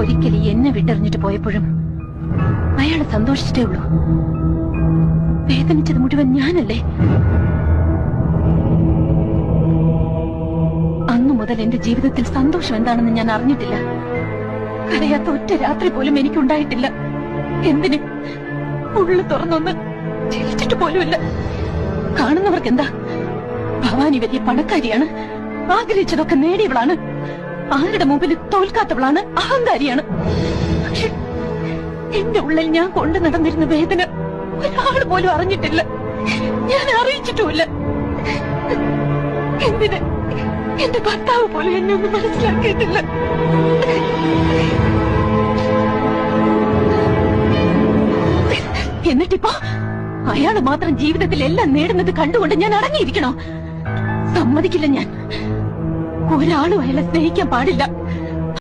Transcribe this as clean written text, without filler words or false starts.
ഒരിക്കലും എന്നെ വിട്ടെറിഞ്ഞിട്ട് പോയപ്പോഴും അയാള് സന്തോഷിച്ചിട്ടേ ഉള്ളൂ. വേദനിച്ചത് മുഴുവൻ ഞാനല്ലേ. അന്നു മുതൽ എന്റെ ജീവിതത്തിൽ സന്തോഷം എന്താണെന്ന് ഞാൻ അറിഞ്ഞിട്ടില്ല. കരയാത്ത ഒറ്റ രാത്രി പോലും എനിക്കുണ്ടായിട്ടില്ല. എന്തിന് ഉള്ളു തുറന്നൊന്ന് ചിരിച്ചിട്ട് പോലുമില്ല. കാണുന്നവർക്ക് എന്താ, ഭവാനി വലിയ പണക്കാരിയാണ്, ആഗ്രഹിച്ചതൊക്കെ നേടിയവളാണ്, ആരുടെ മുമ്പിൽ തോൽക്കാത്തവളാണ്, അഹങ്കാരിയാണ്. പക്ഷെ എന്റെ ഉള്ളിൽ ഞാൻ കൊണ്ടു നടന്നിരുന്ന വേദന ഒരാൾ പോലും അറിഞ്ഞിട്ടില്ല. ഞാൻ അറിയിച്ചിട്ടുമില്ല. എന്തിന് എന്റെ ഭർത്താവ് പോലും എന്നെ ഒന്നും മനസ്സിലാക്കിയിട്ടില്ല. എന്നിട്ടിപ്പോ അയാള് മാത്രം ജീവിതത്തിൽ എല്ലാം നേടുന്നത് കണ്ടുകൊണ്ട് ഞാൻ അടങ്ങിയിരിക്കണോ? സമ്മതിക്കില്ല. ഞാൻ ഒരാളും അയാളെ സ്നേഹിക്കാൻ പാടില്ല.